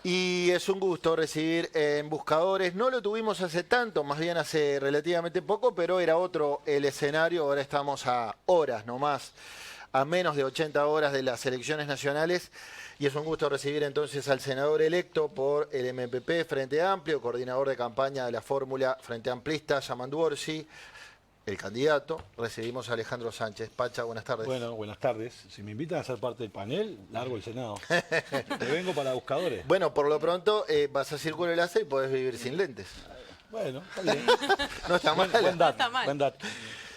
Y es un gusto recibir en Buscadores. No lo tuvimos hace tanto, más bien hace relativamente poco, pero era otro el escenario. Ahora estamos a horas nomás, a menos de 80 horas de las elecciones nacionales. Y es un gusto recibir entonces al senador electo por el MPP, Frente Amplio, coordinador de campaña de la fórmula Frente Amplista, Yamandu Orsi, el candidato. Recibimos a Alejandro Sánchez. Pacha, buenas tardes. Bueno, buenas tardes. Si me invitan a ser parte del panel, largo el Senado. Me vengo para Buscadores. Bueno, por lo pronto vas a Círculo de Láser y podés vivir sin lentes. Bueno, está bien. No está mal. Buen dato, está mal. buen dato.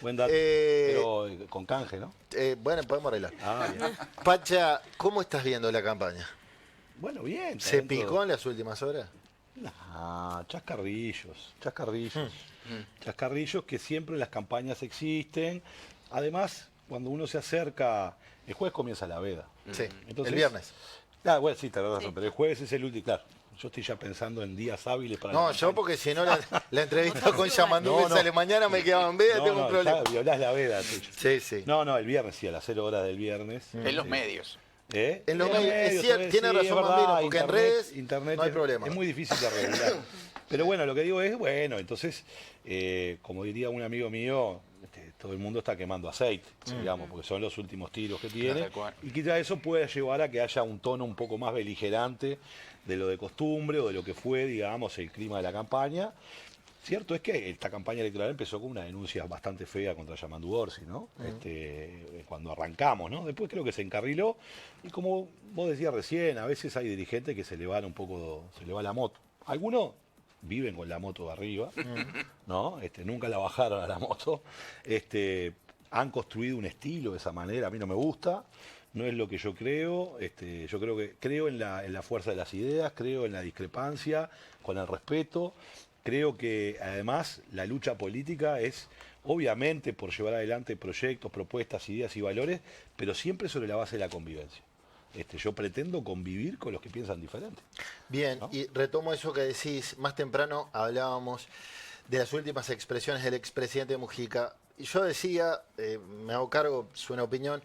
Buen dato. Pero con canje, ¿no? Bueno, podemos arreglar. Ah, bien. Pacha, ¿cómo estás viendo la campaña? Bueno, bien. ¿Se dentro- picó en las últimas horas? Nah, chascarrillos. Chascarrillos que siempre en las campañas existen. Además, cuando uno se acerca, el jueves comienza la veda. Sí, Entonces, el viernes. Ah, bueno, sí, tenés razón, Sí. pero el jueves es el último, claro. Yo estoy ya pensando en días hábiles para No, la yo campaña. porque si no la entrevista con Yamandu No, me no. sale mañana, me quedaba en veda, tengo un problema. Ya violás la veda tuya. Sí, sí. No, el viernes sí, a las 0 horas del viernes. En los medios. ¿Eh? En los medios, es cierto, tiene razón, es verdad, Bambino, porque en redes internet no hay es- problema. Es muy difícil de regular. Pero bueno, lo que digo es, bueno, entonces, como diría un amigo mío, todo el mundo está quemando aceite, digamos, porque son los últimos tiros que tiene. Tal cual. Y quizá eso puede llevar a que haya un tono un poco más beligerante de lo de costumbre o de lo que fue, digamos, el clima de la campaña. Cierto es que esta campaña electoral empezó con una denuncia bastante fea contra Yamandu Orsi, ¿no? Cuando arrancamos, ¿no? Después creo que se encarriló y como vos decías recién, a veces hay dirigentes que se le van un poco, se le va la moto. Algunos viven con la moto de arriba, ¿no? Nunca la bajaron a la moto. Han construido un estilo de esa manera, a mí no me gusta. No es lo que yo creo, yo creo en la fuerza de las ideas, creo en la discrepancia, con el respeto. Creo que además la lucha política es obviamente por llevar adelante proyectos, propuestas, ideas y valores, pero siempre sobre la base de la convivencia. Yo pretendo convivir con los que piensan diferente. Bien, ¿no? y retomo eso que decís. Más temprano hablábamos de las últimas expresiones del expresidente Mujica. Y yo decía, me hago cargo, suena opinión,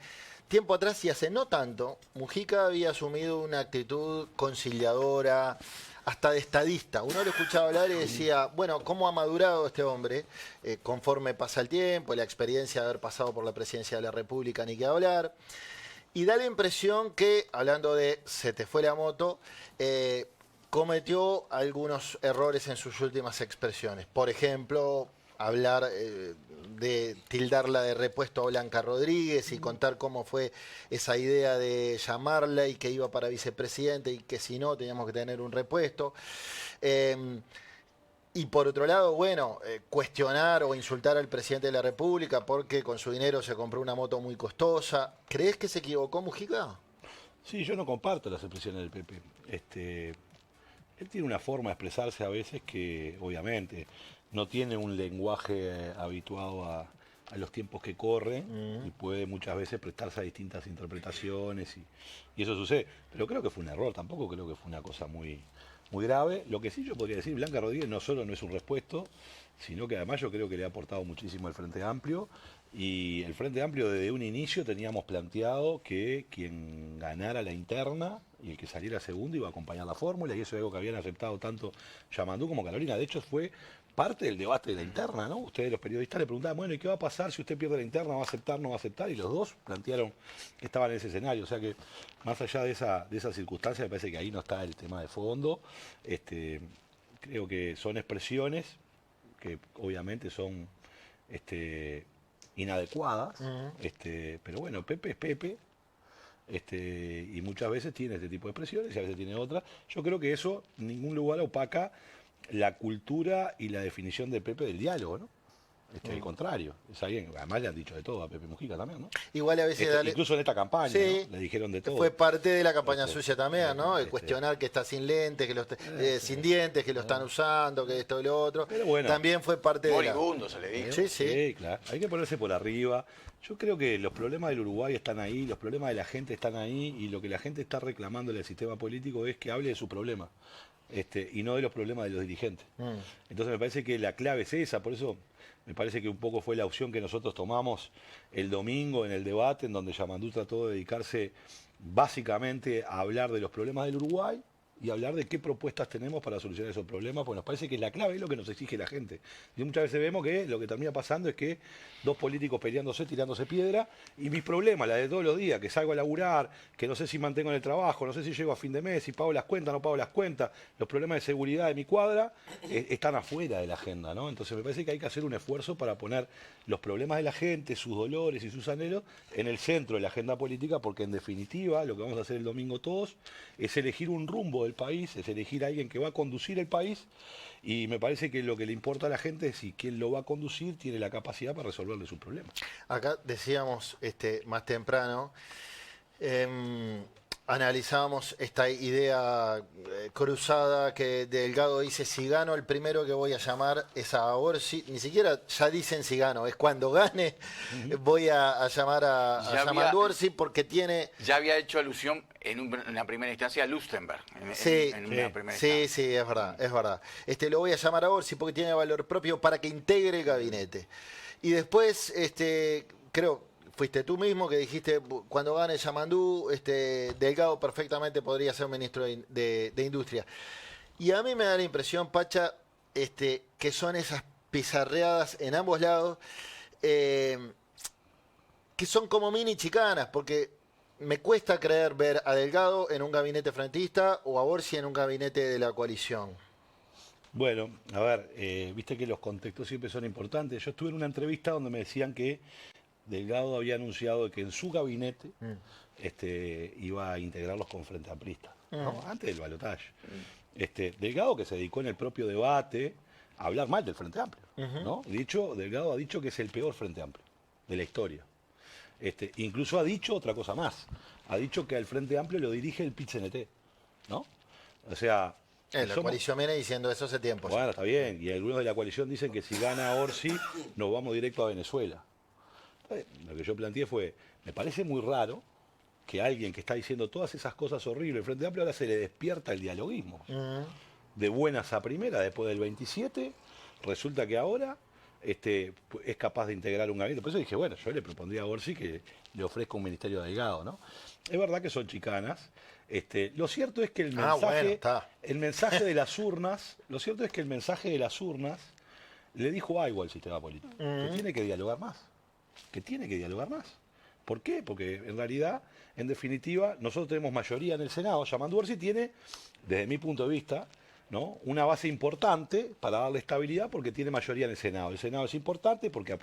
tiempo atrás y hace no tanto, Mujica había asumido una actitud conciliadora, hasta de estadista. Uno lo escuchaba hablar y decía, bueno, ¿cómo ha madurado este hombre conforme pasa el tiempo, la experiencia de haber pasado por la presidencia de la República, ni qué hablar? Y da la impresión que, hablando de se te fue la moto, cometió algunos errores en sus últimas expresiones. Por ejemplo, hablar de tildarla de repuesto a Blanca Rodríguez y contar cómo fue esa idea de llamarla y que iba para vicepresidente y que si no teníamos que tener un repuesto. Y por otro lado, bueno, cuestionar o insultar al presidente de la República porque con su dinero se compró una moto muy costosa. ¿Crees que se equivocó Mujica? Sí, yo no comparto las expresiones del PP. Él tiene una forma de expresarse a veces que obviamente no tiene un lenguaje habituado a los tiempos que corren y puede muchas veces prestarse a distintas interpretaciones y eso sucede. Pero creo que fue un error, tampoco creo que fue una cosa muy grave. Lo que sí yo podría decir, Blanca Rodríguez no solo no es un repuesto, sino que además yo creo que le ha aportado muchísimo al Frente Amplio. Y el Frente Amplio desde un inicio teníamos planteado que quien ganara la interna y el que saliera segundo iba a acompañar la fórmula, y eso es algo que habían aceptado tanto Yamandu como Carolina. De hecho fue parte del debate de la interna, ¿no? Ustedes los periodistas le preguntaban, bueno, ¿y qué va a pasar si usted pierde la interna? ¿Va a aceptar, no va a aceptar? Y los dos plantearon que estaban en ese escenario. O sea que más allá de esa circunstancia, me parece que ahí no está el tema de fondo. Creo que son expresiones que obviamente son inadecuadas, pero bueno, Pepe es Pepe, y muchas veces tiene este tipo de expresiones y a veces tiene otras. Yo creo que eso en ningún lugar opaca la cultura y la definición de Pepe del diálogo, ¿no? Al contrario, es alguien, además le han dicho de todo a Pepe Mujica también, ¿no? Igual a veces dale... Incluso en esta campaña, Sí, ¿no? Le dijeron de todo. fue parte de la campaña sucia también, ¿no? El cuestionar que está sin lentes, que sin dientes, que lo están usando, que esto y lo otro. Pero bueno, también fue parte de la... Moribundo se le dijo. Sí, sí. Sí, claro. Hay que ponerse por arriba. Yo creo que los problemas del Uruguay están ahí, los problemas de la gente están ahí, y lo que la gente está reclamando del sistema político es que hable de su problema, y no de los problemas de los dirigentes. Entonces me parece que la clave es esa, por eso me parece que un poco fue la opción que nosotros tomamos el domingo en el debate, en donde Yamandu trató de dedicarse básicamente a hablar de los problemas del Uruguay, y hablar de qué propuestas tenemos para solucionar esos problemas, pues nos parece que la clave es lo que nos exige la gente. Y muchas veces vemos que lo que termina pasando es que dos políticos peleándose, tirándose piedra, y mis problemas, la de todos los días, que salgo a laburar, que no sé si mantengo en el trabajo, no sé si llego a fin de mes, si pago las cuentas, no pago las cuentas, los problemas de seguridad de mi cuadra, están afuera de la agenda, ¿no? Entonces me parece que hay que hacer un esfuerzo para poner los problemas de la gente, sus dolores y sus anhelos en el centro de la agenda política, porque en definitiva lo que vamos a hacer el domingo todos es elegir un rumbo del país, es elegir a alguien que va a conducir el país, y me parece que lo que le importa a la gente es si quien lo va a conducir tiene la capacidad para resolverle sus problemas. Acá decíamos más temprano, analizábamos esta idea cruzada que Delgado dice: si gano, el primero que voy a llamar es a Orsi. Ni siquiera ya dicen si gano, es cuando gane voy a llamar a Orsi, porque tiene... Ya había hecho alusión en la primera instancia a Lustenberg. Sí, Sí, es verdad, es verdad. Lo voy a llamar a Orsi porque tiene valor propio para que integre el gabinete. Y después, creo... Fuiste tú mismo que dijiste, cuando gane Yamandú, Delgado perfectamente podría ser ministro de Industria. Y a mí me da la impresión, Pacha, que son esas pizarreadas en ambos lados, que son como mini chicanas, porque me cuesta creer ver a Delgado en un gabinete frentista o a Orsi en un gabinete de la coalición. Bueno, a ver, viste que los contextos siempre son importantes. Yo estuve en una entrevista donde me decían que Delgado había anunciado que en su gabinete iba a integrarlos con Frente Amplista, ¿no? Antes del balotaje. Delgado, que se dedicó en el propio debate a hablar mal del Frente Amplio, ¿no? Delgado ha dicho que es el peor Frente Amplio de la historia. Incluso ha dicho otra cosa más. Ha dicho que al Frente Amplio lo dirige el PIT-CNT, ¿no? O sea... La coalición viene diciendo eso hace tiempo. Bueno, está bien. Y algunos de la coalición dicen que si gana Orsi, nos vamos directo a Venezuela. Lo que yo planteé fue, me parece muy raro que alguien que está diciendo todas esas cosas horribles el Frente Amplio ahora se le despierta el dialoguismo. De buenas a primera, después del 27, resulta que ahora es capaz de integrar un gabinete. Por eso dije, bueno, yo le propondría a Orsi que le ofrezca un ministerio Delgado, ¿no? Es verdad que son chicanas. Lo cierto es que el mensaje de las urnas, lo cierto es que el mensaje de las urnas le dijo algo al sistema político, que tiene que dialogar más. ¿Por qué? Porque en realidad, en definitiva, nosotros tenemos mayoría en el Senado. Yamandú Orsi tiene, desde mi punto de vista, ¿no?, una base importante para darle estabilidad porque tiene mayoría en el Senado. El Senado es importante porque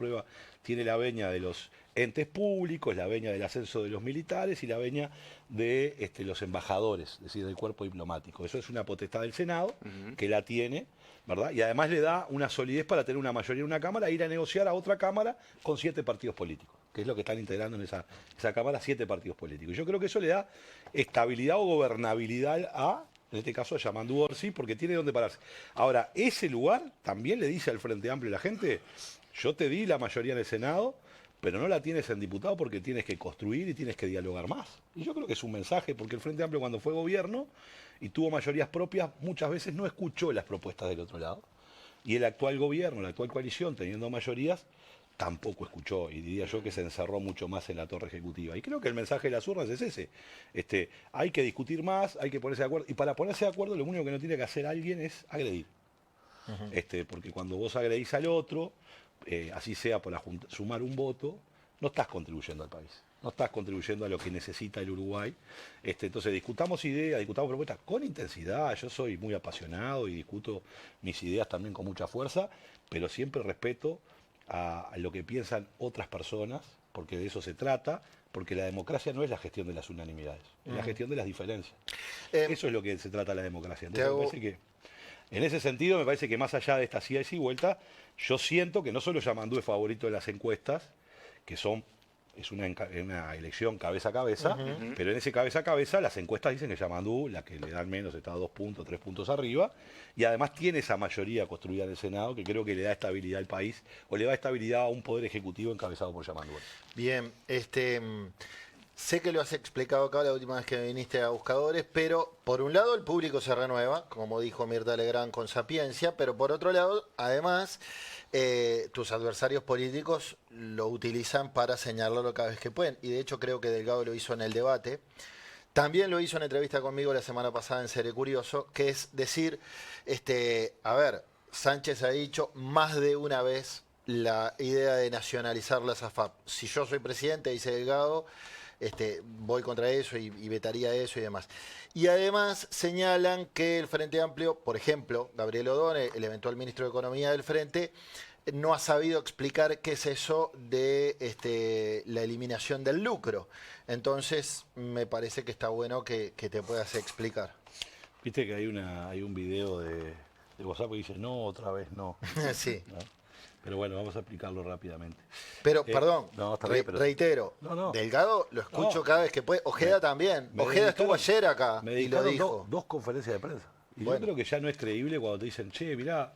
tiene la veña de los entes públicos, la veña del ascenso de los militares y la veña de los embajadores, es decir, del cuerpo diplomático. Eso es una potestad del Senado que la tiene, ¿verdad? Y además le da una solidez para tener una mayoría en una Cámara e ir a negociar a otra Cámara con 7 partidos políticos, que es lo que están integrando en esa Cámara, 7 partidos políticos. Yo creo que eso le da estabilidad o gobernabilidad en este caso a Yamandú Orsi, porque tiene donde pararse. Ahora, ese lugar también le dice al Frente Amplio y la gente: yo te di la mayoría en el Senado, pero no la tienes en diputado porque tienes que construir y tienes que dialogar más. Y yo creo que es un mensaje, porque el Frente Amplio, cuando fue gobierno y tuvo mayorías propias, muchas veces no escuchó las propuestas del otro lado. Y el actual gobierno, la actual coalición, teniendo mayorías, tampoco escuchó, y diría yo que se encerró mucho más en la torre ejecutiva. Y creo que el mensaje de las urnas es ese. Hay que discutir más, hay que ponerse de acuerdo. Y para ponerse de acuerdo, lo único que no tiene que hacer alguien es agredir. Porque cuando vos agredís al otro, así sea por sumar un voto, no estás contribuyendo al país. No estás contribuyendo a lo que necesita el Uruguay. Entonces discutamos ideas, discutamos propuestas con intensidad. Yo soy muy apasionado y discuto mis ideas también con mucha fuerza, pero siempre respeto a lo que piensan otras personas, porque de eso se trata, porque la democracia no es la gestión de las unanimidades, es la gestión de las diferencias. Eso es lo que se trata la democracia. Entonces me parece que, en ese sentido, me parece que más allá de estas idas y vueltas, yo siento que no solo Yamandú es favorito de las encuestas, que es una elección cabeza a cabeza, pero en ese cabeza a cabeza las encuestas dicen que Yamandú, la que le dan menos, está 2 puntos, 3 puntos arriba, y además tiene esa mayoría construida en el Senado que creo que le da estabilidad al país, o le da estabilidad a un poder ejecutivo encabezado por Yamandú. Bien, sé que lo has explicado acá la última vez que viniste a Buscadores, pero por un lado el público se renueva, como dijo Mirta Legrand, con sapiencia, pero por otro lado, además, tus adversarios políticos lo utilizan para señalarlo cada vez que pueden. Y de hecho creo que Delgado lo hizo en el debate. También lo hizo en entrevista conmigo la semana pasada en Seré Curioso, que es decir, a ver, Sánchez ha dicho más de una vez la idea de nacionalizar las AFAP. Si yo soy presidente, dice Delgado, voy contra eso y vetaría eso y demás. Y además señalan que el Frente Amplio, por ejemplo, Gabriel Odón, el eventual ministro de Economía del Frente, no ha sabido explicar qué es eso de la eliminación del lucro. Entonces, me parece que está bueno que te puedas explicar. Viste que hay un video de WhatsApp que dice, no, otra vez no. Sí. ¿No? Pero bueno, vamos a explicarlo rápidamente. Pero, perdón, no, está bien, pero... reitero, No. Delgado lo escucho cada vez que puede. Ojeda también. Ojeda estuvo ayer acá y lo dijo. Dos conferencias de prensa. Y bueno, yo creo que ya no es creíble cuando te dicen, che, mirá,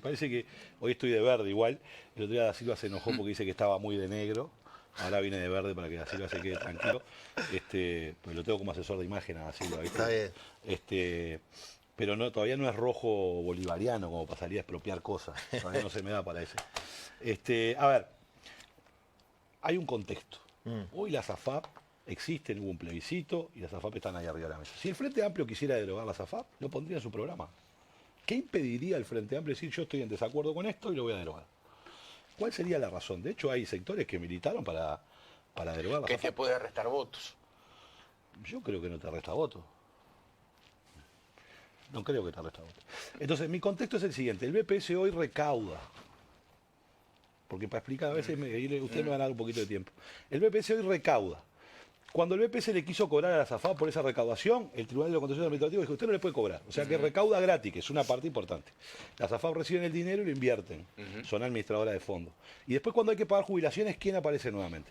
parece que hoy estoy de verde igual. El otro día Da Silva se enojó porque dice que estaba muy de negro. Ahora viene de verde para que Da Silva se quede tranquilo. Pues lo tengo como asesor de imagen a Da Silva, ¿viste? Está bien. Pero no, todavía no es rojo bolivariano como pasaría a expropiar cosas. Todavía no se me da para ese. A ver, hay un contexto. Hoy las AFAP existen, hubo un plebiscito y las AFAP están ahí arriba de la mesa. Si el Frente Amplio quisiera derogar las AFAP, lo pondría en su programa. ¿Qué impediría al Frente Amplio decir yo estoy en desacuerdo con esto y lo voy a derogar? ¿Cuál sería la razón? De hecho, hay sectores que militaron para derogar las que AFAP. te puede restar votos. Yo creo que no te resta votos. No creo que te resta votos. Entonces, mi contexto es el siguiente. El BPS hoy recauda. Porque para explicar, a veces ustedes me van a dar un poquito de tiempo. El BPS hoy recauda. Cuando el BPS le quiso cobrar a la AFAP por esa recaudación, el Tribunal de Contencioso Administrativo dijo, usted no le puede cobrar. O sea que recauda gratis, que es una parte importante. Las AFAP reciben el dinero y lo invierten. Son administradoras de fondos. Y después cuando hay que pagar jubilaciones, ¿quién aparece nuevamente?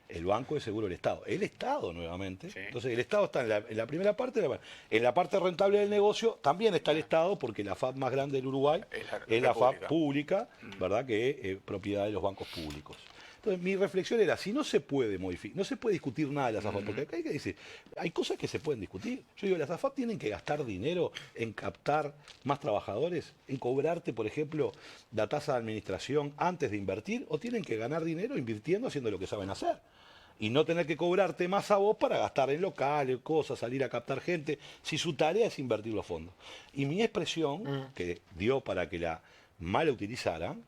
El Banco de Seguro del Estado. El Estado nuevamente. Sí. Entonces el Estado está en la primera parte. En la parte rentable del negocio también está el Estado, porque la AFAP más grande del Uruguay es la AFAP pública, ¿verdad? Que es propiedad de los bancos públicos. Entonces, mi reflexión era, si no se puede modificar, no se puede discutir nada de las AFAP, porque acá hay que decir, hay cosas que se pueden discutir. Yo digo, las AFAP tienen que gastar dinero en captar más trabajadores, en cobrarte, por ejemplo, la tasa de administración antes de invertir, o tienen que ganar dinero invirtiendo, haciendo lo que saben hacer. Y no tener que cobrarte más a vos para gastar en locales, cosas, salir a captar gente, si su tarea es invertir los fondos. Y mi expresión, que dio para que la mal utilizaran,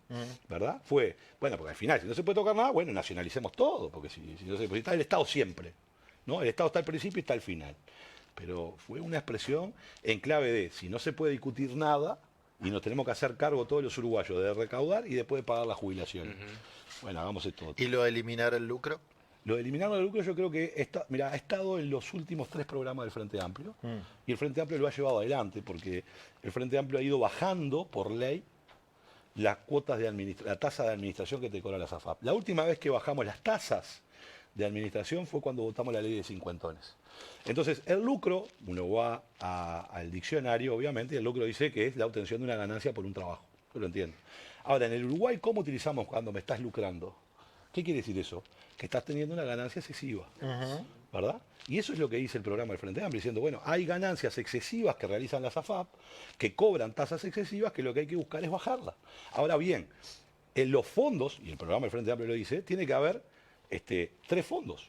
¿verdad? Fue, bueno, porque al final, si no se puede tocar nada, bueno, nacionalicemos todo, porque si no se puede, está el Estado siempre, ¿no? El Estado está al principio y está al final. Pero fue una expresión en clave de, si no se puede discutir nada, y nos tenemos que hacer cargo todos los uruguayos de recaudar y después de pagar la jubilación. Bueno, hagamos esto. ¿Y lo de eliminar el lucro? Lo de eliminar el lucro yo creo que ha estado en los últimos 3 programas del Frente Amplio, y el Frente Amplio lo ha llevado adelante, porque el Frente Amplio ha ido bajando por ley las cuotas la tasa de administración que te cobra la AFAP. La última vez que bajamos las tasas de administración fue cuando votamos la ley de cincuentones. Entonces, el lucro, uno va al diccionario, obviamente, y el lucro dice que es la obtención de una ganancia por un trabajo. Yo lo entiendo. Ahora, en el Uruguay, ¿cómo utilizamos cuando me estás lucrando? ¿Qué quiere decir eso? Que estás teniendo una ganancia excesiva, ¿verdad? Y eso es lo que dice el programa del Frente Amplio, diciendo, bueno, hay ganancias excesivas que realizan las AFAP, que cobran tasas excesivas, que lo que hay que buscar es bajarlas. Ahora bien, en los fondos, y el programa del Frente Amplio lo dice, tiene que haber 3 fondos,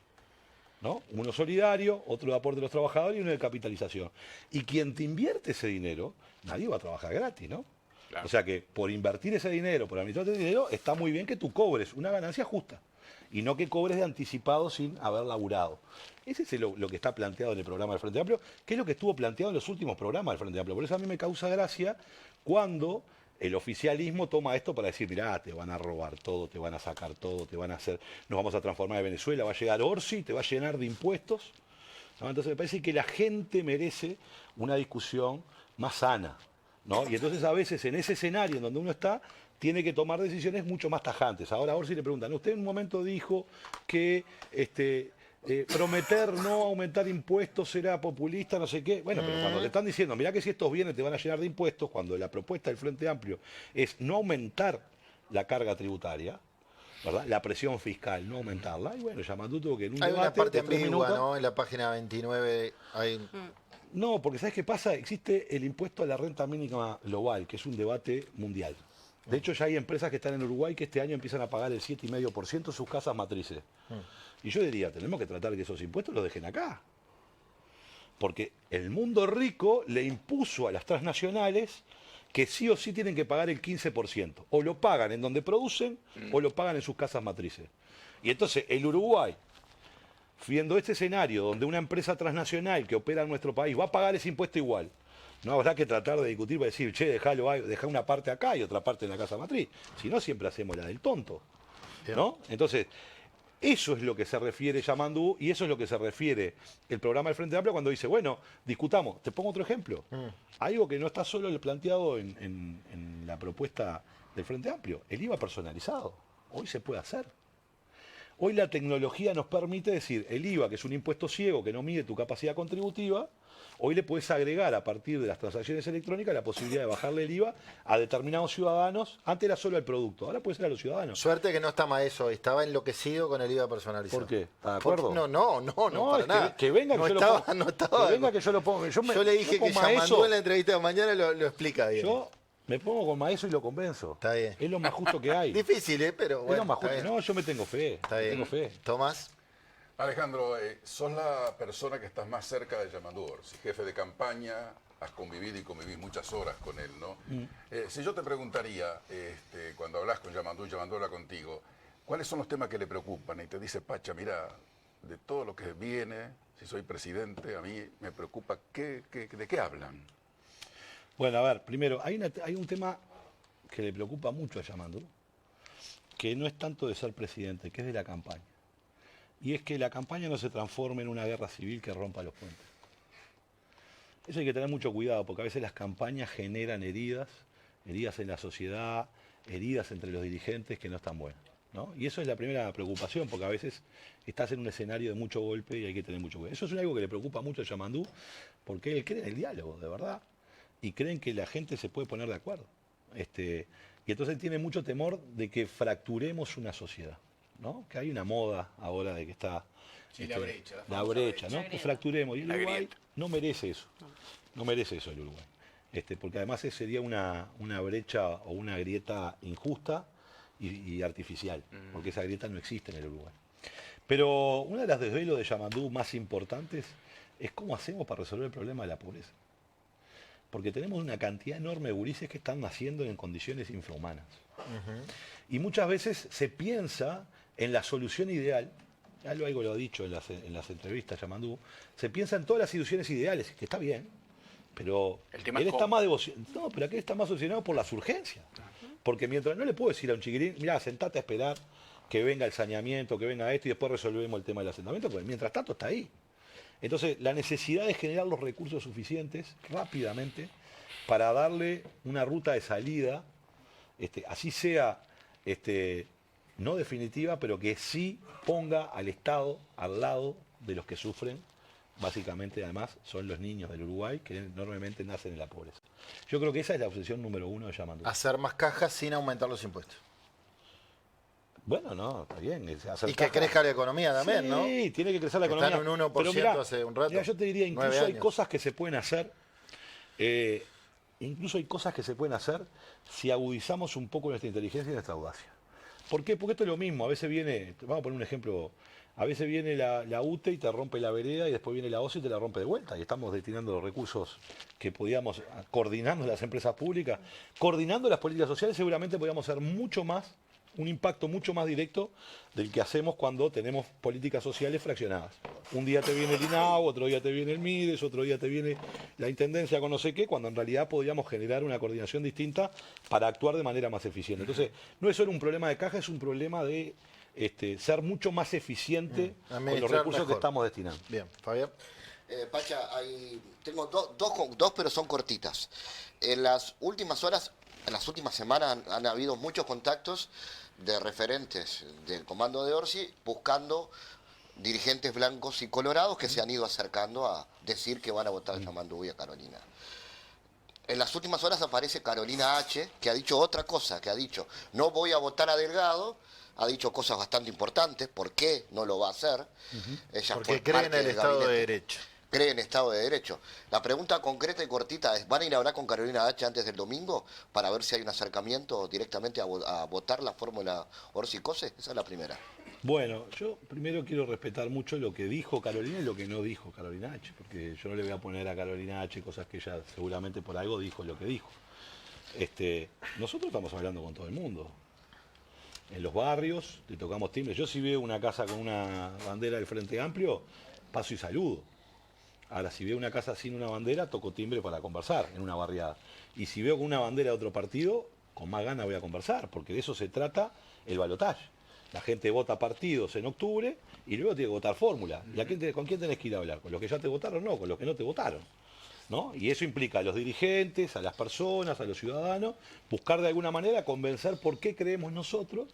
¿no? Uno solidario, otro de aporte de los trabajadores y uno de capitalización. Y quien te invierte ese dinero, nadie va a trabajar gratis, ¿no? Claro. O sea que por invertir ese dinero, por administrar ese dinero, está muy bien que tú cobres una ganancia justa y no que cobres de anticipado sin haber laburado. Ese es lo que está planteado en el programa del Frente Amplio, que es lo que estuvo planteado en los últimos programas del Frente Amplio. Por eso a mí me causa gracia cuando el oficialismo toma esto para decir, mirá, te van a robar todo, te van a sacar todo, nos vamos a transformar en Venezuela, va a llegar Orsi, te va a llenar de impuestos, ¿no? Entonces me parece que la gente merece una discusión más sana, ¿no? Y entonces a veces en ese escenario en donde uno está, tiene que tomar decisiones mucho más tajantes. Ahora a Orsi le preguntan, usted en un momento dijo que prometer no aumentar impuestos era populista, no sé qué. Bueno, pero cuando le están diciendo, mirá que si estos bienes te van a llenar de impuestos, cuando la propuesta del Frente Amplio es no aumentar la carga tributaria, ¿verdad? La presión fiscal, no aumentarla. Y bueno, Yamatú tuvo que en un hay debate... Hay una parte ambigua, ¿no? En la página 29 hay... No, porque ¿sabes qué pasa? Existe el impuesto a la renta mínima global, que es un debate mundial. De hecho, ya hay empresas que están en Uruguay que este año empiezan a pagar el 7,5% sus casas matrices. Y yo diría, tenemos que tratar de que esos impuestos los dejen acá. Porque el mundo rico le impuso a las transnacionales que sí o sí tienen que pagar el 15%. O lo pagan en donde producen o lo pagan en sus casas matrices. Y entonces el Uruguay, viendo este escenario donde una empresa transnacional que opera en nuestro país va a pagar ese impuesto igual, no habrá que tratar de discutir para decir, che, dejá una parte acá y otra parte en la casa matriz. Si no, siempre hacemos la del tonto. ¿No? Entonces, eso es lo que se refiere Yamandú y eso es lo que se refiere el programa del Frente Amplio cuando dice, bueno, discutamos. Te pongo otro ejemplo. Algo que no está solo planteado en la propuesta del Frente Amplio, el IVA personalizado. Hoy se puede hacer. Hoy la tecnología nos permite decir, el IVA, que es un impuesto ciego que no mide tu capacidad contributiva, hoy le puedes agregar a partir de las transacciones electrónicas la posibilidad de bajarle el IVA a determinados ciudadanos. Antes era solo el producto, ahora puede ser a los ciudadanos. Suerte que no está más eso, estaba enloquecido con el IVA personalizado. ¿Por qué? ¿Está de acuerdo? No, para nada. Que venga que no yo estaba, lo ponga. no estaba. Que venga que yo lo ponga. Yo le dije que Yamandú en la entrevista de mañana lo explica bien. Yo me pongo con Maeso y lo convenzo. Está bien. Es lo más justo que hay. Difícil, pero bueno. Es lo más está justo. bien. No, yo me tengo fe. Está bien. Tengo fe. Tomás. Alejandro, sos la persona que estás más cerca de Yamandú Orsi, jefe de campaña, has convivido y convivís muchas horas con él, ¿no? Si yo te preguntaría, cuando hablas con Yamandú y Yamandú habla contigo, ¿cuáles son los temas que le preocupan? Y te dice, Pacha, mira, de todo lo que viene, si soy presidente, a mí me preocupa, ¿de qué hablan? Bueno, a ver, primero, hay un tema que le preocupa mucho a Yamandú, que no es tanto de ser presidente, que es de la campaña. Y es que la campaña no se transforme en una guerra civil que rompa los puentes. Eso hay que tener mucho cuidado, porque a veces las campañas generan heridas en la sociedad, heridas entre los dirigentes que no están buenas, ¿no? Y eso es la primera preocupación, porque a veces estás en un escenario de mucho golpe y hay que tener mucho cuidado. Eso es algo que le preocupa mucho a Yamandú, porque él cree en el diálogo, de verdad, y creen que la gente se puede poner de acuerdo. Y entonces él tiene mucho temor de que fracturemos una sociedad, ¿no? Que hay una moda ahora de que está la brecha. La brecha, ¿no? Que fracturemos. Y el La Uruguay grieta. no merece eso. No merece eso el Uruguay. Porque además sería una brecha o una grieta injusta y artificial, porque esa grieta no existe en el Uruguay. Pero una de las desvelos de Yamandú más importantes es cómo hacemos para resolver el problema de la pobreza. Porque tenemos una cantidad enorme de gurises que están naciendo en condiciones infrahumanas. Y muchas veces se piensa en la solución ideal, algo lo ha dicho en las entrevistas Yamandú, se piensa en todas las soluciones ideales, que está bien, pero él está más no, pero aquel está más obsesionado por las urgencias. Porque mientras no le puedo decir a un chiquirín, mira, sentate a esperar que venga el saneamiento, que venga esto y después resolvemos el tema del asentamiento, porque mientras tanto está ahí. Entonces, la necesidad de generar los recursos suficientes rápidamente para darle una ruta de salida, así sea no definitiva, pero que sí ponga al Estado al lado de los que sufren. Básicamente, además, son los niños del Uruguay que normalmente nacen en la pobreza. Yo creo que esa es la obsesión número uno de Yamandú. Hacer más cajas sin aumentar los impuestos. Bueno, no, está bien. Y que crezca la economía también, sí, ¿no? Sí, tiene que crecer la economía. Está en un 1% pero mirá, hace un rato. Mirá, yo te diría, 9 incluso hay años. cosas que se pueden hacer. Incluso hay cosas que se pueden hacer si agudizamos un poco nuestra inteligencia y nuestra audacia. ¿Por qué? Porque esto es lo mismo. A veces viene, vamos a poner un ejemplo, a veces viene la UTE y te rompe la vereda y después viene la OCE y te la rompe de vuelta. Y estamos destinando los recursos que podíamos, coordinando las empresas públicas, coordinando las políticas sociales, seguramente podíamos hacer mucho más, un impacto mucho más directo del que hacemos cuando tenemos políticas sociales fraccionadas. Un día te viene el INAU, otro día te viene el MIDES, otro día te viene la Intendencia con no sé qué, cuando en realidad podíamos generar una coordinación distinta para actuar de manera más eficiente. Entonces, no es solo un problema de caja, es un problema de ser mucho más eficiente con los Administrar recursos que mejor. estamos destinando. Bien, Fabián. Pacha, tengo dos, pero son cortitas. En las últimas horas, en las últimas semanas han habido muchos contactos de referentes del comando de Orsi buscando dirigentes blancos y colorados que se han ido acercando a decir que van a votar a Yamandú y a Carolina. En las últimas horas aparece Carolina H., que ha dicho otra cosa, que ha dicho, no voy a votar a Delgado, ha dicho cosas bastante importantes, ¿por qué no lo va a hacer? Ella Porque fue cree en parte el del Estado de gabinete. Derecho. Cree en Estado de Derecho. La pregunta concreta y cortita es, ¿van a ir a hablar con Carolina H. antes del domingo para ver si hay un acercamiento directamente a votar la fórmula Orsi-Cose? Esa es la primera. Bueno, yo primero quiero respetar mucho lo que dijo Carolina y lo que no dijo Carolina H, porque yo no le voy a poner a Carolina H cosas que ella seguramente por algo dijo lo que dijo. Nosotros estamos hablando con todo el mundo. En los barrios, le tocamos timbre. Yo si veo una casa con una bandera del Frente Amplio, paso y saludo. Ahora, si veo una casa sin una bandera, toco timbre para conversar en una barriada. Y si veo con una bandera de otro partido, con más ganas voy a conversar, porque de eso se trata el balotaje. La gente vota partidos en octubre y luego tiene que votar fórmula. ¿Y con quién tenés que ir a hablar? ¿Con los que ya te votaron? No, con los que no te votaron. ¿No? Y eso implica a los dirigentes, a las personas, a los ciudadanos, buscar de alguna manera convencer por qué creemos nosotros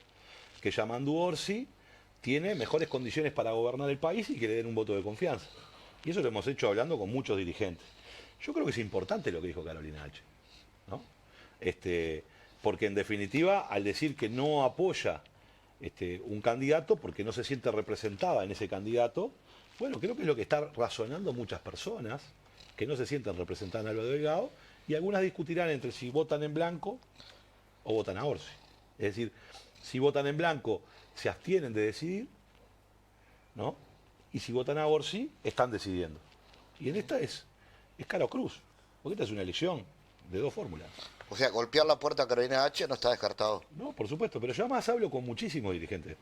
que Yamandu Orsi tiene mejores condiciones para gobernar el país y que le den un voto de confianza. Y eso lo hemos hecho hablando con muchos dirigentes. Yo creo que es importante lo que dijo Carolina H, ¿no? Porque en definitiva, al decir que no apoya un candidato porque no se siente representada en ese candidato, bueno, creo que es lo que están razonando muchas personas que no se sienten representadas en Álvaro Delgado, y algunas discutirán entre si votan en blanco o votan a Orsi. Es decir, si votan en blanco se abstienen de decidir, ¿no? Y si votan a Orsi, están decidiendo. Y en esta es cara o cruz, porque esta es una elección de dos fórmulas. O sea, golpear la puerta a Carolina H no está descartado. No, por supuesto, pero yo además hablo con muchísimos dirigentes.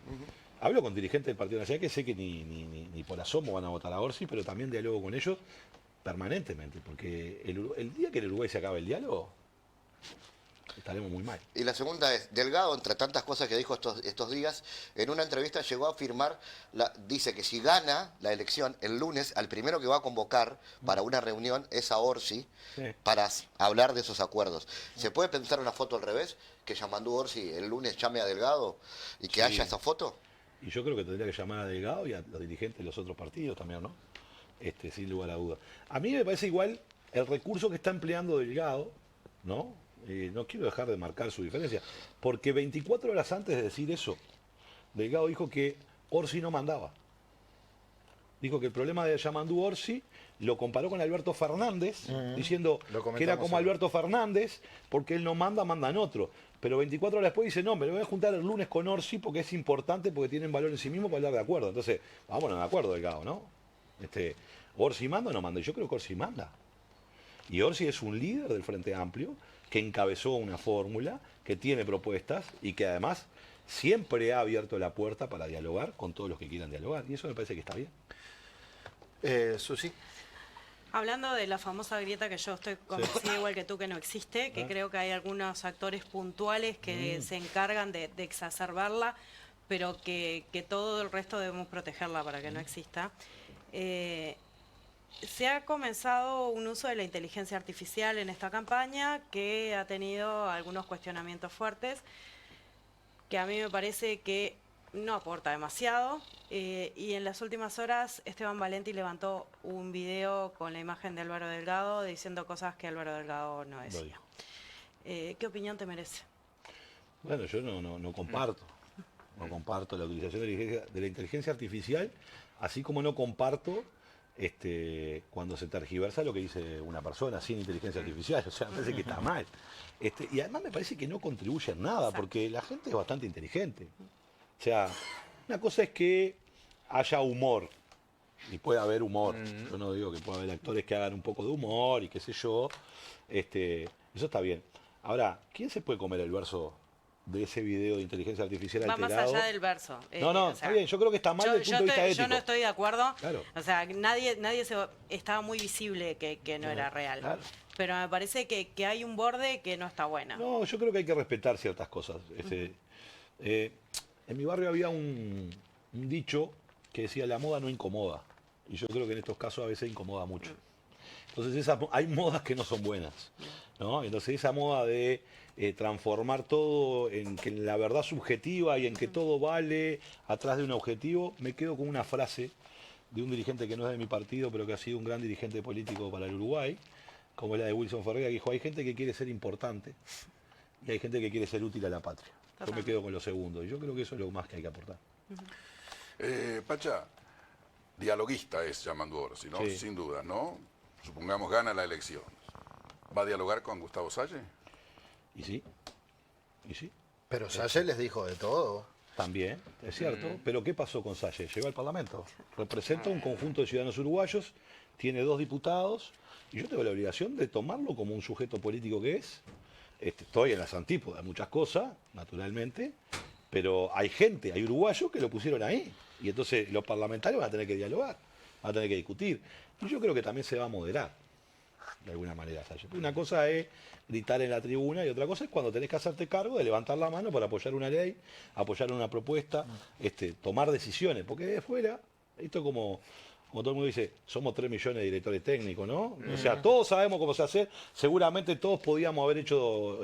Hablo con dirigentes del Partido Nacional que sé que ni por asomo van a votar a Orsi, pero también dialogo con ellos permanentemente, porque el día que en Uruguay se acabe el diálogo, estaremos muy mal. Y la segunda es, Delgado, entre tantas cosas que dijo estos días, en una entrevista llegó a afirmar, dice que si gana la elección el lunes, al primero que va a convocar para una reunión es a Orsi, Sí. para hablar de esos acuerdos. ¿Se puede pensar una foto al revés? Que Yamandu Orsi el lunes llame a Delgado y que Sí. haya esa foto. Y yo creo que tendría que llamar a Delgado y a los dirigentes de los otros partidos también, ¿no? Sin lugar a duda. A mí me parece igual el recurso que está empleando Delgado, ¿no? No quiero dejar de marcar su diferencia, porque 24 horas antes de decir eso, Delgado dijo que Orsi no mandaba. Dijo que el problema de Yamandu Orsi lo comparó con Alberto Fernández, diciendo Lo comentamos que era como hoy. Alberto Fernández, porque él no manda, mandan otro. Pero 24 horas después dice, no, me lo voy a juntar el lunes con Orsi porque es importante, porque tienen valor en sí mismo para hablar de acuerdo. Entonces, vámonos de acuerdo, Delgado, ¿no? ¿Orsi manda o no manda? Yo creo que Orsi manda. Y Orsi es un líder del Frente Amplio que encabezó una fórmula, que tiene propuestas y que además siempre ha abierto la puerta para dialogar con todos los que quieran dialogar. Y eso me parece que está bien. Susi. Hablando de la famosa grieta que yo estoy convencida igual que tú que no existe, que creo que hay algunos actores puntuales que se encargan de exacerbarla, pero que todo el resto debemos protegerla para que no exista. Se ha comenzado un uso de la inteligencia artificial en esta campaña que ha tenido algunos cuestionamientos fuertes, que a mí me parece que no aporta demasiado. Y en las últimas horas Esteban Valenti levantó un video con la imagen de Álvaro Delgado diciendo cosas que Álvaro Delgado no Lo decía. dijo. ¿Qué opinión te merece? Bueno, yo no comparto. No comparto la utilización de la inteligencia artificial, así como no comparto cuando se tergiversa lo que dice una persona sin inteligencia artificial. O sea, me parece que está mal. Y además me parece que no contribuye en nada, porque la gente es bastante inteligente. O sea, una cosa es que haya humor, y puede haber humor. Yo no digo que pueda haber actores que hagan un poco de humor y qué sé yo. Eso está bien. Ahora, ¿quién se puede comer el verso de ese video de inteligencia artificial Va más alterado? allá del verso. No, O sea, está bien. Yo creo que está mal desde el punto de vista ético. yo no estoy de acuerdo. Claro. O sea, estaba muy visible que no era real. Claro. Pero me parece que hay un borde que no está bueno. No, yo creo que hay que respetar ciertas cosas. En mi barrio había un dicho que decía la moda no incomoda. Y yo creo que en estos casos a veces incomoda mucho. Entonces hay modas que no son buenas, ¿no? Entonces esa moda de transformar todo en que la verdad subjetiva y en que todo vale atrás de un objetivo, me quedo con una frase de un dirigente que no es de mi partido, pero que ha sido un gran dirigente político para el Uruguay, como la de Wilson Ferreira, que dijo, hay gente que quiere ser importante y hay gente que quiere ser útil a la patria. Yo me quedo con lo segundo, y yo creo que eso es lo más que hay que aportar. Pacha, dialoguista es Yamandu Orsi, ¿no? Sí. Sin duda, ¿no? Supongamos gana la elección. ¿Va a dialogar con Gustavo Salle? ¿Y sí? ¿Y sí? Pero Salle les dijo de todo. También, es cierto. Pero ¿qué pasó con Salles? Llegó al Parlamento. Representa un conjunto de ciudadanos uruguayos, tiene 2 diputados, y yo tengo la obligación de tomarlo como un sujeto político que es. Estoy en las antípodas de muchas cosas, naturalmente, pero hay gente, hay uruguayos que lo pusieron ahí. Y entonces los parlamentarios van a tener que dialogar, van a tener que discutir. Y yo creo que también se va a moderar, de alguna manera, Salles. Una cosa es gritar en la tribuna y otra cosa es cuando tenés que hacerte cargo de levantar la mano para apoyar una ley, apoyar una propuesta, tomar decisiones. Porque de fuera, esto es como todo el mundo dice, somos 3 millones de directores técnicos, ¿no? O sea, todos sabemos cómo se hace. Seguramente todos podíamos haber hecho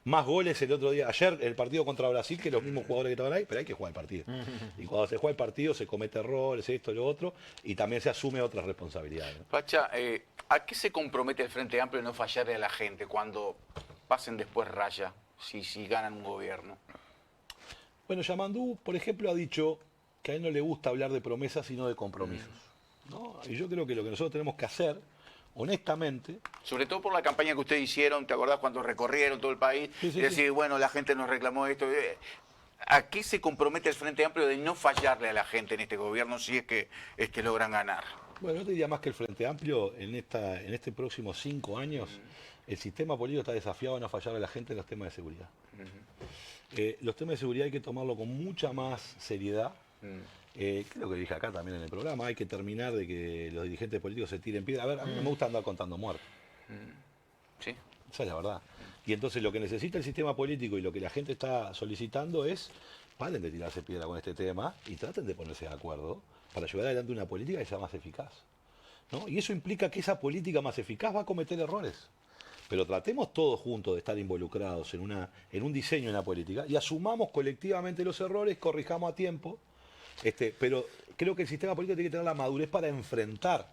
más goles el otro día. Ayer, el partido contra Brasil, que los mismos jugadores que estaban ahí, pero hay que jugar el partido. Y cuando se juega el partido se comete errores, esto, lo otro, y también se asume otras responsabilidades, ¿no? Pacha, ¿a qué se compromete el Frente Amplio en no fallarle a la gente cuando pasen después raya, si ganan un gobierno? Bueno, Yamandú, por ejemplo, ha dicho que a él no le gusta hablar de promesas, sino de compromisos, ¿no? Y yo creo que lo que nosotros tenemos que hacer, honestamente... Sobre todo por la campaña que ustedes hicieron, ¿te acordás cuando recorrieron todo el país? Sí, sí, Y decir, bueno, la gente nos reclamó esto. ¿A qué se compromete el Frente Amplio de no fallarle a la gente en este gobierno si es que logran ganar? Bueno, yo te diría más que el Frente Amplio, en este próximos 5 años, el sistema político está desafiado a no fallar a la gente en los temas de seguridad. Los temas de seguridad hay que tomarlo con mucha más seriedad. Creo que dije acá también en el programa, hay que terminar de que los dirigentes políticos se tiren piedra. A ver, a mí no me gusta andar contando muertos. Sí. Esa es la verdad. Y entonces lo que necesita el sistema político y lo que la gente está solicitando es, paren de tirarse piedra con este tema y traten de ponerse de acuerdo para llevar adelante una política que sea más eficaz, ¿no? Y eso implica que esa política más eficaz va a cometer errores. Pero tratemos todos juntos de estar involucrados en un diseño de una política y asumamos colectivamente los errores, corrijamos a tiempo. Pero creo que el sistema político tiene que tener la madurez para enfrentar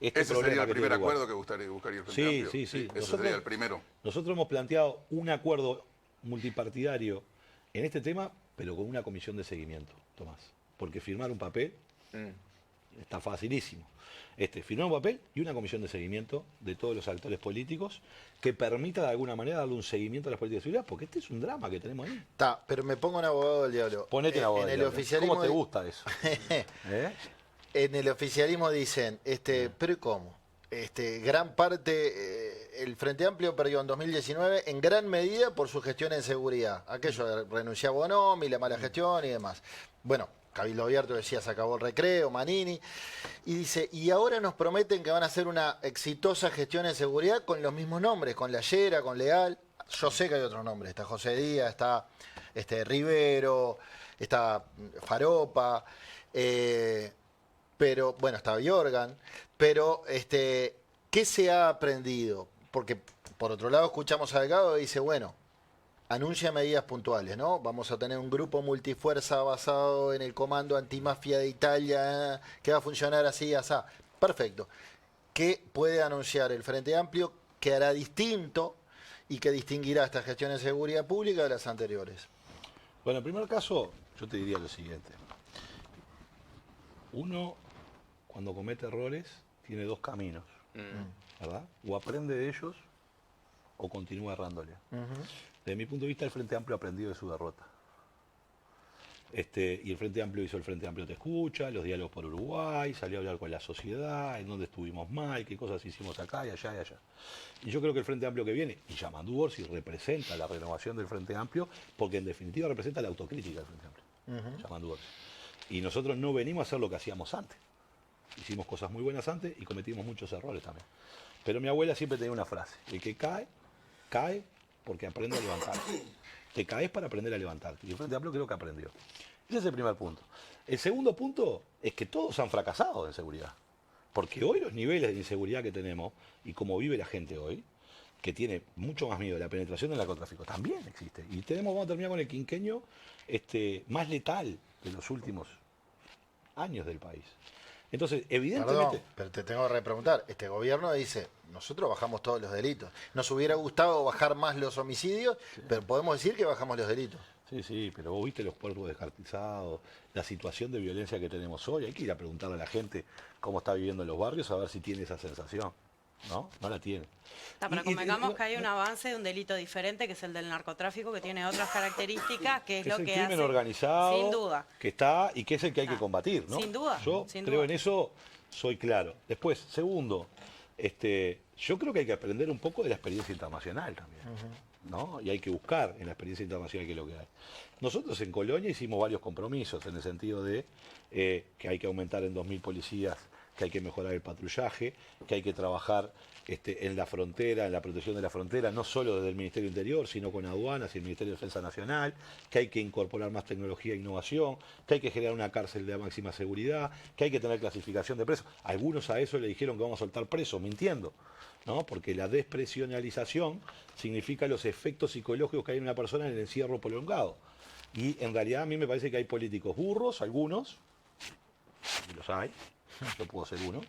este Ese problema. sería el que primer tiene Uruguay. acuerdo que buscaría el Frente Amplio. Sí. Ese sería el primero. Nosotros hemos planteado un acuerdo multipartidario en este tema, pero con una comisión de seguimiento, Tomás. Porque firmar un papel está facilísimo. Firmar un papel y una comisión de seguimiento de todos los actores políticos que permita de alguna manera darle un seguimiento a las políticas de seguridad, porque este es un drama que tenemos ahí. Está, pero me pongo un abogado del diablo. Ponete un abogado En del el diablo. oficialismo ¿Cómo te gusta eso? En el oficialismo dicen, pero ¿y cómo? Gran parte, el Frente Amplio perdió en 2019 en gran medida por su gestión en seguridad. Aquello de renunciar a Bonomi, la mala gestión y demás. Bueno, Cabildo Abierto decía, se acabó el recreo, Manini. Y dice, y ahora nos prometen que van a hacer una exitosa gestión en seguridad con los mismos nombres, con Llayera, con Leal. Yo sé que hay otros nombres, está José Díaz, está Rivero, está Faropa, pero bueno, está Biorgan. Pero, ¿qué se ha aprendido? Porque, por otro lado, escuchamos a Delgado y dice, bueno, anuncia medidas puntuales, ¿no? Vamos a tener un grupo multifuerza basado en el comando antimafia de Italia, que va a funcionar así, así. Perfecto. ¿Qué puede anunciar el Frente Amplio que hará distinto y que distinguirá esta gestión de seguridad pública de las anteriores? Bueno, en primer caso, yo te diría lo siguiente. Uno, cuando comete errores, tiene 2 caminos, ¿verdad? O aprende de ellos o continúa errándole. Desde mi punto de vista, el Frente Amplio ha aprendido de su derrota. Y el Frente Amplio hizo el Frente Amplio Te Escucha, los diálogos por Uruguay, salió a hablar con la sociedad, en dónde estuvimos mal, qué cosas hicimos acá y allá y allá. Y yo creo que el Frente Amplio que viene, y Yamandú Orsi representa la renovación del Frente Amplio, porque en definitiva representa la autocrítica del Frente Amplio, Yamandú Orsi. Y nosotros no venimos a hacer lo que hacíamos antes. Hicimos cosas muy buenas antes y cometimos muchos errores también. Pero mi abuela siempre tenía una frase, el que cae, cae porque aprende a levantarse. Te caes para aprender a levantarte. Y el Frente Amplio creo que aprendió. Ese es el primer punto. El segundo punto es que todos han fracasado en seguridad. Porque hoy los niveles de inseguridad que tenemos y cómo vive la gente hoy, que tiene mucho más miedo de la penetración del narcotráfico, también existe. Y vamos a terminar con el quinquenio más letal de los últimos años del país. Entonces, evidentemente... Perdón, pero te tengo que repreguntar. Este gobierno dice, nosotros bajamos todos los delitos. Nos hubiera gustado bajar más los homicidios, pero podemos decir que bajamos los delitos. Sí, pero vos viste los cuerpos descartizados, la situación de violencia que tenemos hoy. Hay que ir a preguntarle a la gente cómo está viviendo en los barrios, a ver si tiene esa sensación. ¿no? No la tiene. Pero convengamos que hay un avance de un delito diferente, que es el del narcotráfico, que tiene otras características, que es lo el que crimen hace, organizado, sin duda. que está y que es el que hay que combatir, ¿no? Sin duda. Yo sin creo duda. en eso, soy claro. Después, segundo, yo creo que hay que aprender un poco de la experiencia internacional también, ¿no? Y hay que buscar en la experiencia internacional qué es lo que hay. Nosotros en Colonia hicimos varios compromisos en el sentido de que hay que aumentar en 2.000 policías, que hay que mejorar el patrullaje, que hay que trabajar en la frontera, en la protección de la frontera, no solo desde el Ministerio del Interior, sino con aduanas y el Ministerio de Defensa Nacional, que hay que incorporar más tecnología e innovación, que hay que generar una cárcel de máxima seguridad, que hay que tener clasificación de presos. Algunos a eso le dijeron que vamos a soltar presos, mintiendo, ¿no? Porque la despresionalización significa los efectos psicológicos que hay en una persona en el encierro prolongado. Y en realidad a mí me parece que hay políticos burros, algunos, y los hay, yo puedo ser uno,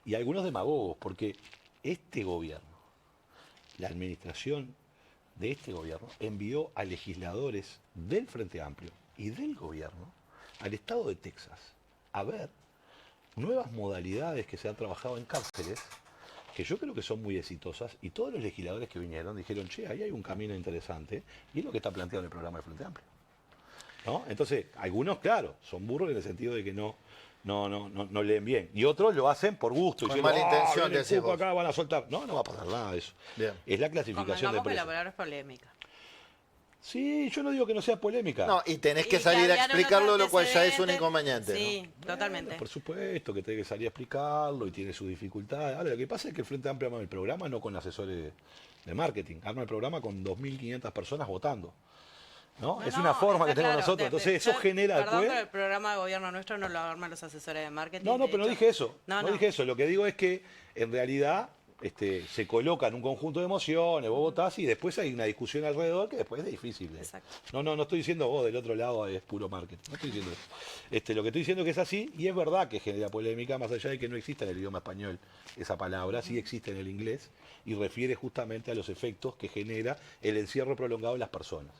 y algunos demagogos, porque este gobierno, la administración de este gobierno, envió a legisladores del Frente Amplio y del gobierno al estado de Texas a ver nuevas modalidades que se han trabajado en cárceles, que yo creo que son muy exitosas, y todos los legisladores que vinieron dijeron, che, ahí hay un camino interesante, y es lo que está planteado en el programa del Frente Amplio, ¿no? Entonces, algunos, claro, son burros en el sentido de que no leen bien. Y otros lo hacen por gusto. Con diciendo, mala intención, viene el decís cuco vos. acá, van a soltar. No va a pasar nada de eso. Bien. Es la clasificación de Convengamos que la presos. palabra es polémica. Sí, yo no digo que no sea polémica. No, y tenés Y que que salir a habían unos explicarlo, lo cual ya es un antecedentes. inconveniente, Sí, ¿no? totalmente. Por supuesto que tiene que salir a explicarlo y tiene sus dificultades. Ahora, lo que pasa es que el Frente Amplio arma el programa no con asesores de marketing, arma el programa con 2.500 personas votando, ¿no? Es una forma que está tenemos claro. nosotros. Entonces eso genera Perdón, después... pero el programa de gobierno nuestro no lo arman los asesores de marketing. No, de pero no hecho. dije eso. No, No no. dije eso. Lo que digo es que en realidad se colocan un conjunto de emociones, vos votás y después hay una discusión alrededor que después es difícil. Exacto. No estoy diciendo vos del otro lado es puro marketing. No estoy diciendo eso. Lo que estoy diciendo es que es así y es verdad que genera polémica, más allá de que no exista en el idioma español esa palabra, sí existe en el inglés y refiere justamente a los efectos que genera el encierro prolongado en las personas.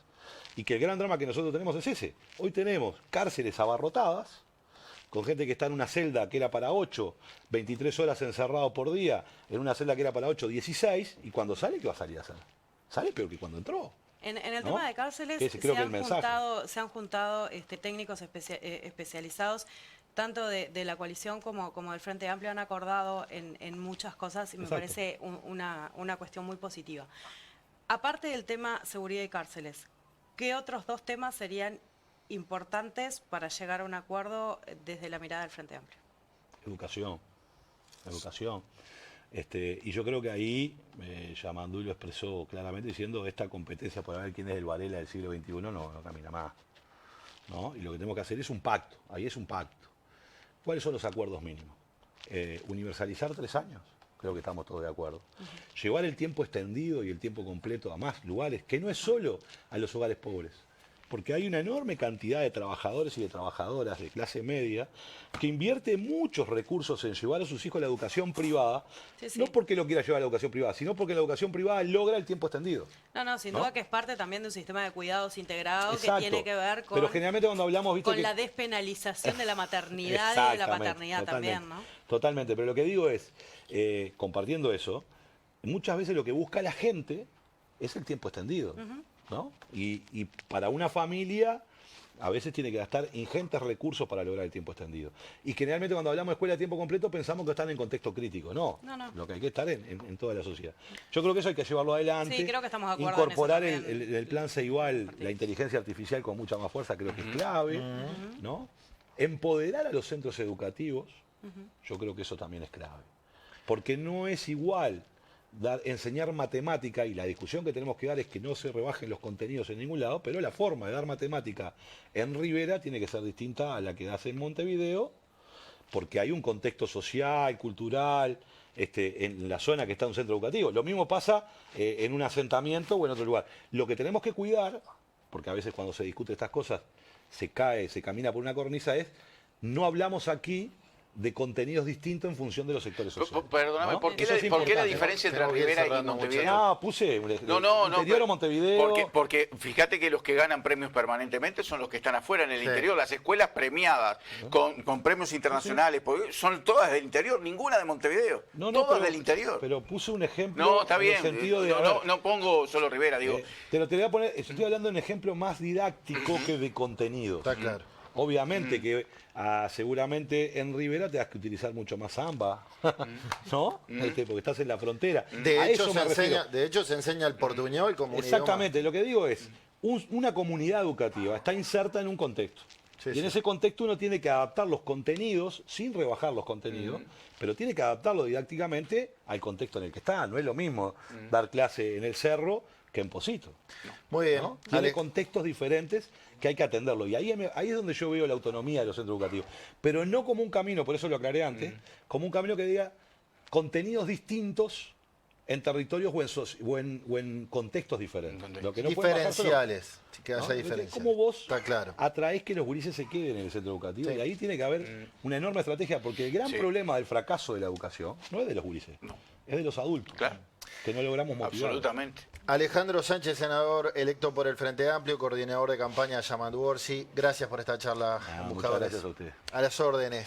Y que el gran drama que nosotros tenemos es ese. Hoy tenemos cárceles abarrotadas, con gente que está en una celda que era para 8, 23 horas encerrado por día, en una celda que era para 8, 16, y cuando sale, ¿qué va a salir a hacer? Sale peor que cuando entró. En el ¿no? tema de cárceles Que ese creo que el mensaje. se han juntado técnicos especializados, tanto de la coalición como del Frente Amplio, han acordado en muchas cosas y me Exacto. parece una cuestión muy positiva. Aparte del tema seguridad y cárceles, ¿qué otros dos temas serían importantes para llegar a un acuerdo desde la mirada del Frente Amplio? Educación. Y yo creo que ahí Yamandú lo expresó claramente diciendo esta competencia por ver quién es el Varela del siglo XXI no camina más, ¿no? Y lo que tenemos que hacer es un pacto, ahí es un pacto. ¿Cuáles son los acuerdos mínimos? Universalizar 3 años, creo que estamos todos de acuerdo. Llevar el tiempo extendido y el tiempo completo a más lugares, que no es solo a los hogares pobres. Porque hay una enorme cantidad de trabajadores y de trabajadoras de clase media que invierte muchos recursos en llevar a sus hijos a la educación privada, Sí. no porque lo quiera llevar a la educación privada, sino porque la educación privada logra el tiempo extendido. Sin ¿no? duda que es parte también de un sistema de cuidados integrado Exacto. que tiene que ver con, Pero generalmente cuando hablamos, viste con que... la despenalización de la maternidad y de la Exactamente, paternidad totalmente, también, ¿no? Totalmente, pero lo que digo es, compartiendo eso, muchas veces lo que busca la gente es el tiempo extendido, ¿no? Y para una familia a veces tiene que gastar ingentes recursos para lograr el tiempo extendido. Y generalmente cuando hablamos de escuela de tiempo completo pensamos que están en contexto crítico. No, No. lo que hay que estar en toda la sociedad. Yo creo que eso hay que llevarlo adelante. Sí, creo que estamos de acuerdo en eso incorporar también. el plan Ceibal, la inteligencia artificial con mucha más fuerza, creo que es clave, ¿no? Empoderar a los centros educativos, yo creo que eso también es clave. Porque no es igual enseñar matemática, y la discusión que tenemos que dar es que no se rebajen los contenidos en ningún lado, pero la forma de dar matemática en Rivera tiene que ser distinta a la que das en Montevideo, porque hay un contexto social, cultural, en la zona que está un centro educativo. Lo mismo pasa en un asentamiento o en otro lugar. Lo que tenemos que cuidar, porque a veces cuando se discute estas cosas se camina por una cornisa, es no hablamos aquí de contenidos distintos en función de los sectores sociales. Perdóname, ¿no? ¿por qué Eso es la importante. diferencia entre Tengo que ir Rivera y cerrando, Montevideo? No, puse Interior pero- o Montevideo. Porque fíjate que los que ganan premios permanentemente son los que están afuera en el Sí. interior. Las escuelas premiadas con premios internacionales porque son todas del interior, ninguna de Montevideo. Todas pero- del interior. Pero puse un ejemplo No, está en el bien. sentido de, No, a no, ver, no pongo solo Rivera, digo. te lo voy a poner, estoy hablando de un ejemplo más didáctico que de contenido. Está claro. Obviamente que seguramente en Rivera te has que utilizar mucho más samba, ¿no? Porque estás en la frontera. De A hecho, eso se me refiero. enseña, de hecho, se enseña el portuñol como un Exactamente, lo que digo es, una comunidad educativa está inserta en un contexto. Sí, y en sí. ese contexto uno tiene que adaptar los contenidos, sin rebajar los contenidos, pero tiene que adaptarlo didácticamente al contexto en el que está. No es lo mismo dar clase en el cerro que en Posito. idioma. Muy bien. ¿no? Tiene Ale- contextos diferentes que hay que atenderlo. Y ahí es donde yo veo la autonomía de los centros educativos. Pero no como un camino, por eso lo aclaré antes, como un camino que diga contenidos distintos en territorios o en contextos diferentes. Lo que no puede bajar solo- diferenciales. Que haya ¿no? diferencias. ¿Cómo vos Está claro. atraés que los gurises se queden en el centro educativo? Sí. Y ahí tiene que haber una enorme estrategia, porque el gran Sí. problema del fracaso de la educación no es de los gurises, es de los adultos, Claro. que no logramos motivar. Absolutamente. Alejandro Sánchez, senador electo por el Frente Amplio, coordinador de campaña Yamandu Orsi. Gracias por esta charla. Muchas Embujadores. gracias a ustedes. A las órdenes.